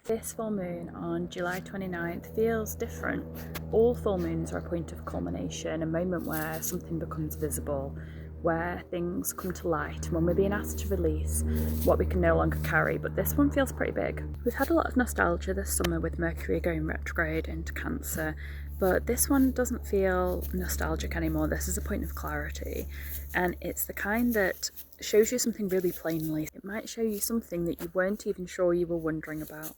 This full moon on July 29th feels different. All full moons are a point of culmination, a moment where something becomes visible, where things come to light, when we're being asked to release what we can no longer carry, but this one feels pretty big. We've had a lot of nostalgia this summer with Mercury going retrograde into Cancer, but this one doesn't feel nostalgic anymore. This is a point of clarity, and it's the kind that shows you something really plainly. It might show you something that you weren't even sure you were wondering about.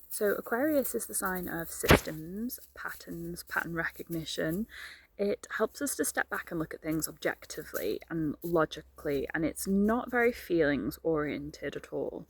So Aquarius is the sign of systems, patterns, pattern recognition. It helps us to step back and look at things objectively and logically, and it's not very feelings oriented at all.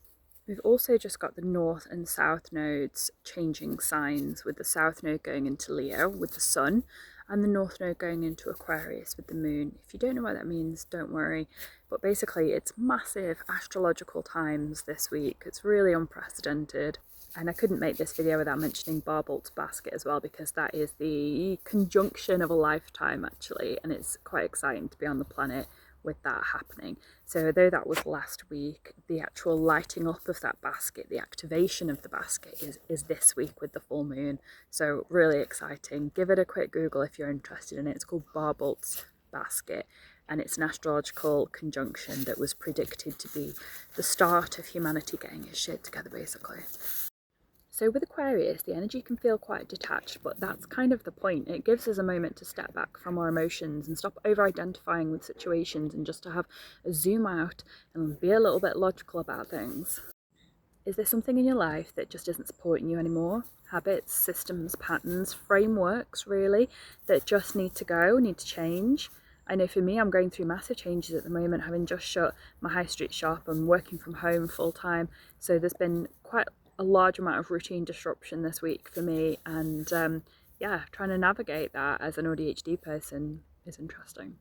We've also just got the North and South nodes changing signs, with the South node going into Leo with the Sun and the North node going into Aquarius with the Moon. If you don't know what that means, don't worry. But basically it's massive astrological times this week. It's really unprecedented. And I couldn't make this video without mentioning Barbalt's basket as well, because that is the conjunction of a lifetime actually, and it's quite exciting to be on the planet with that happening. So though that was last week, the actual lighting up of that basket, the activation of the basket is this week with the full moon. So really exciting. Give it a quick Google if you're interested in it. It's called Barbalt's basket, and it's an astrological conjunction that was predicted to be the start of humanity getting its shit together basically. So with Aquarius, the energy can feel quite detached, but that's kind of the point. It gives us a moment to step back from our emotions and stop over-identifying with situations, and just to have a zoom out and be a little bit logical about things. Is there something in your life that just isn't supporting you anymore? Habits, systems, patterns, frameworks really, that just need to go, need to change? I know for me, I'm going through massive changes at the moment, having just shut my high street shop and working from home full time. So there's been quite a large amount of routine disruption this week for me, and yeah, trying to navigate that as an ADHD person is interesting.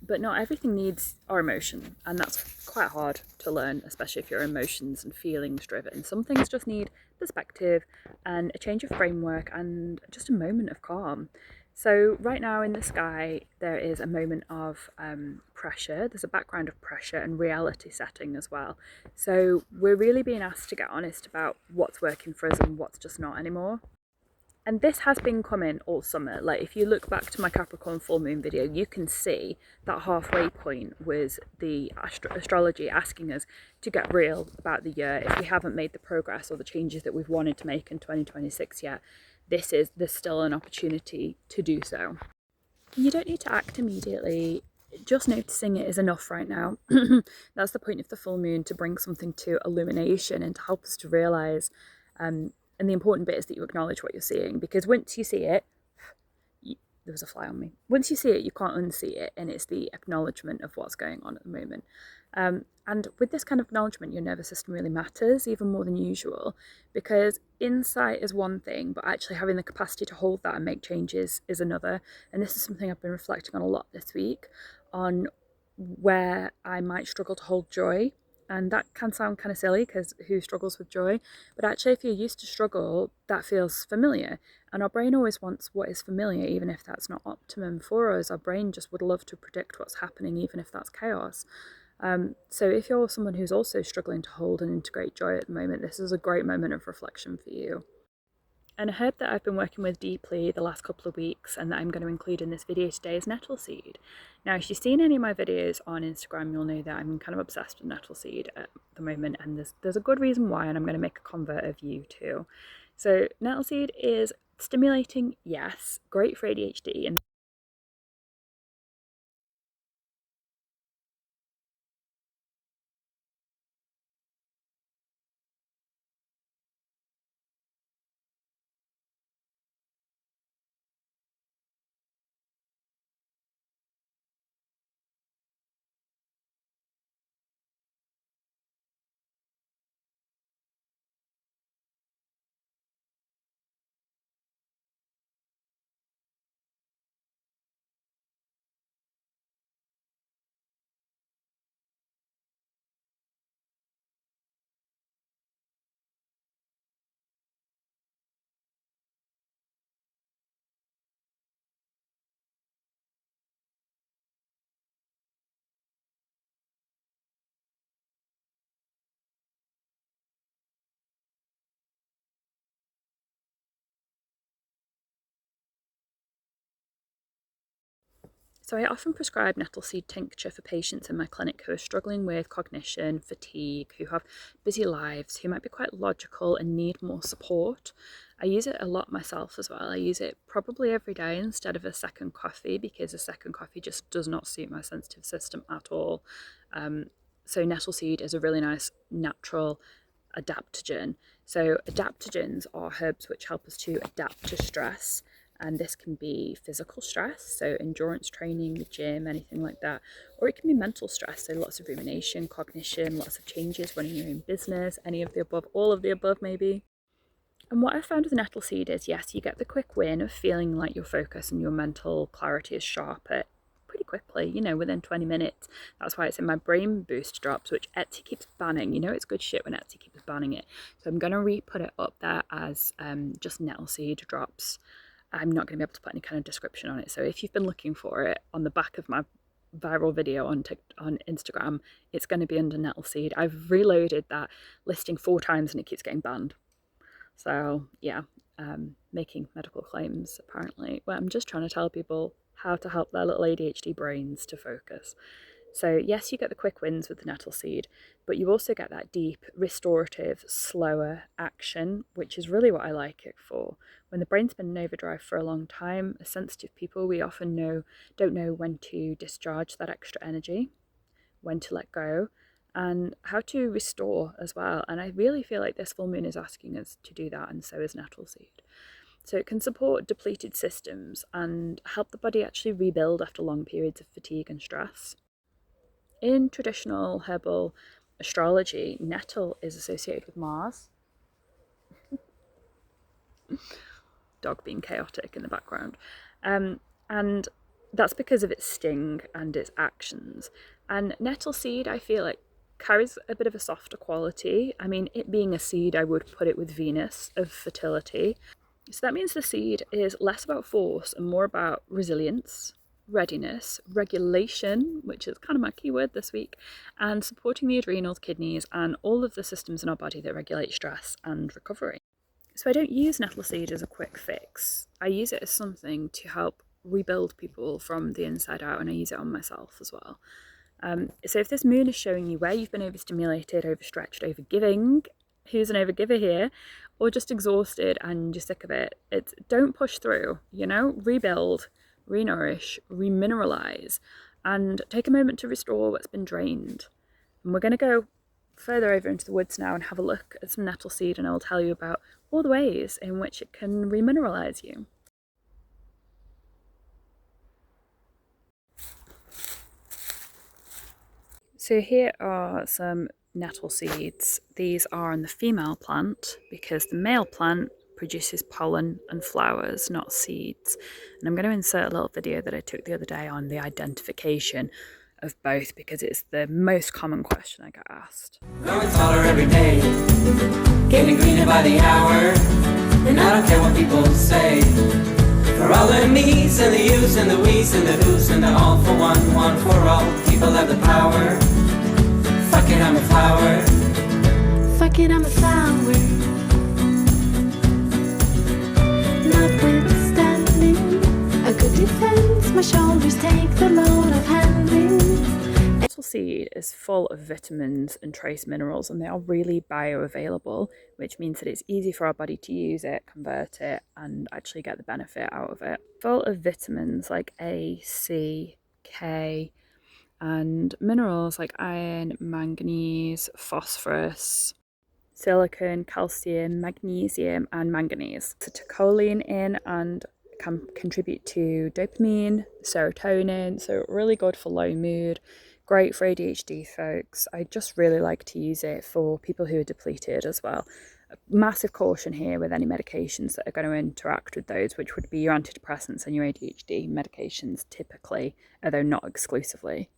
But not everything needs our emotion, and that's quite hard to learn, especially if you're emotions and feelings driven. Some things just need perspective and a change of framework and just a moment of calm. So right now in the sky there is a moment of pressure. There's a background of pressure and reality setting as well. So we're really being asked to get honest about what's working for us and what's just not anymore. And this has been coming all summer. Like if you look back to my Capricorn full moon video, you can see that halfway point was the astrology asking us to get real about the year. If we haven't made the progress or the changes that we've wanted to make in 2026 yet, there's still an opportunity to do so. You don't need to act immediately. Just noticing it is enough right now. That's the point of the full moon, to bring something to illumination and to help us to realize, and the important bit is that you acknowledge what you're seeing, because once you see it, there was a fly on me. Once you see it, you can't unsee it, and it's the acknowledgement of what's going on at the moment. And with this kind of acknowledgement, your nervous system really matters, even more than usual, because insight is one thing, but actually having the capacity to hold that and make changes is another. And this is something I've been reflecting on a lot this week, on where I might struggle to hold joy. And that can sound kind of silly, because who struggles with joy? But actually, if you're used to struggle, that feels familiar. And our brain always wants what is familiar, even if that's not optimum for us. Our brain just would love to predict what's happening, even if that's chaos. So if you're someone who's also struggling to hold and integrate joy at the moment, this is a great moment of reflection for you. And a herb that I've been working with deeply the last couple of weeks, and that I'm going to include in this video today, is nettle seed. Now, if you've seen any of my videos on Instagram, you'll know that I'm kind of obsessed with nettle seed at the moment, and there's a good reason why, and I'm going to make a convert of you too. So nettle seed is stimulating, yes, great for ADHD, and So I often prescribe nettle seed tincture for patients in my clinic who are struggling with cognition, fatigue, who have busy lives, who might be quite logical and need more support. I use it a lot myself as well. I use it probably every day instead of a second coffee, because a second coffee just does not suit my sensitive system at all. So nettle seed is a really nice natural adaptogen. So adaptogens are herbs which help us to adapt to stress, and this can be physical stress, so endurance training, the gym, anything like that, or it can be mental stress, so lots of rumination, cognition, lots of changes, running your own business, any of the above, all of the above maybe. And what I found with nettle seed is, yes, you get the quick win of feeling like your focus and your mental clarity is sharper pretty quickly, you know, within 20 minutes. That's why it's in my brain boost drops, which Etsy keeps banning. You know, it's good shit when Etsy keeps banning it. So I'm going to re-put it up there as just nettle seed drops. I'm not going to be able to put any kind of description on it. So if you've been looking for it on the back of my viral video on Instagram, it's going to be under nettle seed. I've reloaded that listing 4 times and it keeps getting banned. So yeah, making medical claims apparently. Well, I'm just trying to tell people how to help their little ADHD brains to focus. So yes, you get the quick wins with the nettle seed, but you also get that deep, restorative, slower action, which is really what I like it for. When the brain's been in overdrive for a long time, as sensitive people, we often don't know when to discharge that extra energy, when to let go, and how to restore as well. And I really feel like this full moon is asking us to do that, and so is nettle seed. So it can support depleted systems and help the body actually rebuild after long periods of fatigue and stress. In traditional herbal astrology, nettle is associated with Mars. Dog being chaotic in the background. And that's because of its sting and its actions. And nettle seed, I feel like, carries a bit of a softer quality. I mean, it being a seed, I would put it with Venus of fertility. So that means the seed is less about force and more about resilience, readiness, regulation, which is kind of my keyword this week, and supporting the adrenals, kidneys, and all of the systems in our body that regulate stress and recovery. So I don't use nettle seed as a quick fix. I use it as something to help rebuild people from the inside out, and I use it on myself as well. So if this moon is showing you where you've been overstimulated, overstretched, overgiving, who's an overgiver here, or just exhausted and you're sick of it, don't push through, you know, rebuild, renourish, remineralize, and take a moment to restore what's been drained. And we're going to go further over into the woods now and have a look at some nettle seed, and I'll tell you about all the ways in which it can remineralize you. So here are some nettle seeds. These are on the female plant because the male plant produces pollen and flowers, not seeds. And I'm going to insert a little video that I took the other day on the identification of both, because it's the most common question I get asked. Growing taller every day, getting greener by the hour, and I don't care what people say. For all the me's and the you's and the we's and the who's and the all for one, one for all, people have the power. Fuck it, I'm a flower. Fuck it, I'm a flower. Notwithstanding a good defense, my shoulders take the load of handling. Nettle seed is full of vitamins and trace minerals, and they are really bioavailable, which means that it's easy for our body to use it, convert it, and actually get the benefit out of it. Full of vitamins like A, C, K, and minerals like iron, manganese, phosphorus, silicon, calcium, magnesium, and manganese. So choline in and can contribute to dopamine, serotonin, so really good for low mood. Great for ADHD folks. I just really like to use it for people who are depleted as well. Massive caution here with any medications that are going to interact with those, which would be your antidepressants and your ADHD medications typically, although not exclusively.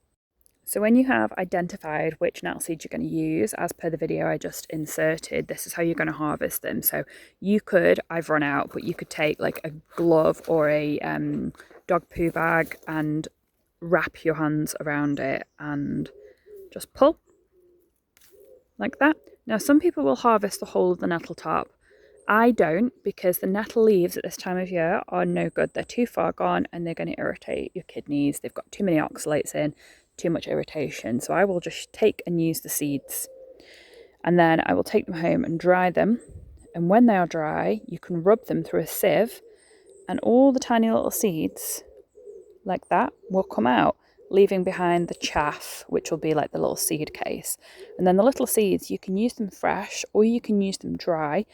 So when you have identified which nettle seeds you're going to use, as per the video I just inserted, this is how you're going to harvest them. So you could, I've run out, but you could take like a glove or a dog poo bag and wrap your hands around it and just pull like that. Now some people will harvest the whole of the nettle top, I don't, because the nettle leaves at this time of year are no good. They're too far gone and they're going to irritate your kidneys. They've got too many oxalates in, too much irritation. So I will just take and use the seeds, and then I will take them home and dry them. And when they are dry, you can rub them through a sieve, and all the tiny little seeds like that will come out, leaving behind the chaff, which will be like the little seed case. And then the little seeds, you can use them fresh or you can use them dry.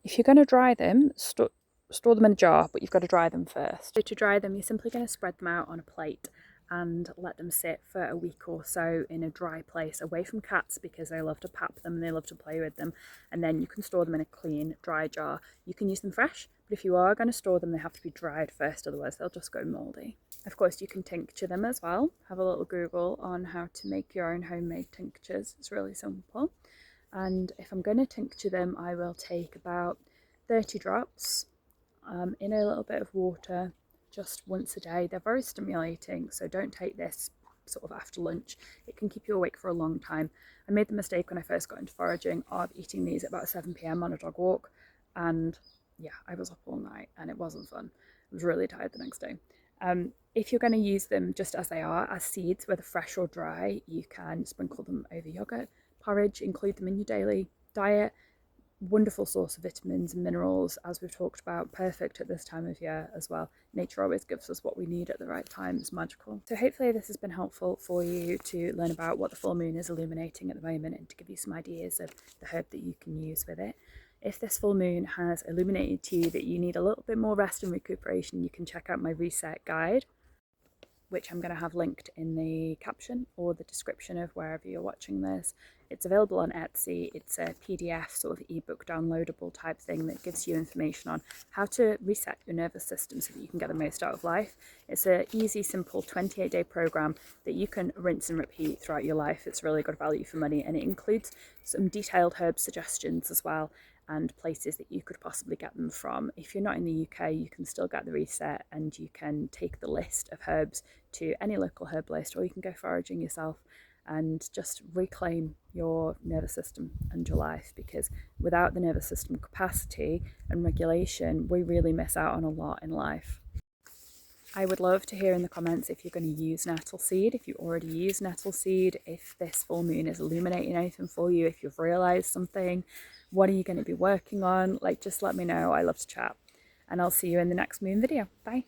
If you're going to dry them, store them in a jar, but you've got to dry them first. So to dry them, you're simply going to spread them out on a plate and let them sit for a week or so in a dry place away from cats, because they love to pap them and they love to play with them. And then you can store them in a clean, dry jar. You can use them fresh, but if you are going to store them, they have to be dried first, otherwise they'll just go mouldy. Of course, you can tincture them as well. Have a little Google on how to make your own homemade tinctures. It's really simple. And if I'm going to tincture them, I will take about 30 drops in a little bit of water just once a day. They're very stimulating, so don't take this sort of after lunch. It can keep you awake for a long time. I made the mistake when I first got into foraging of eating these at about 7 p.m. on a dog walk, and yeah, I was up all night and it wasn't fun. I was really tired the next day. If you're going to use them just as they are, as seeds, whether fresh or dry, you can sprinkle them over yogurt, porridge, include them in your daily diet. Wonderful source of vitamins and minerals, as we've talked about, perfect at this time of year as well. Nature always gives us what we need at the right time. It's magical. So hopefully this has been helpful for you to learn about what the full moon is illuminating at the moment, and to give you some ideas of the herb that you can use with it. If this full moon has illuminated to you that you need a little bit more rest and recuperation, you can check out my reset guide, which I'm going to have linked in the caption or the description of wherever you're watching this. It's available on Etsy. It's a PDF sort of ebook downloadable type thing that gives you information on how to reset your nervous system so that you can get the most out of life. It's an easy, simple 28-day program that you can rinse and repeat throughout your life. It's really good value for money, and it includes some detailed herb suggestions as well, and places that you could possibly get them from. If you're not in the UK, you can still get the reset, and you can take the list of herbs to any local herbalist, or you can go foraging yourself and just reclaim your nervous system and your life, because without the nervous system capacity and regulation, we really miss out on a lot in life. I would love to hear in the comments if you're going to use nettle seed, if you already use nettle seed, if this full moon is illuminating anything for you, if you've realised something, what are you going to be working on? Like, just let me know. I love to chat, and I'll see you in the next moon video. Bye.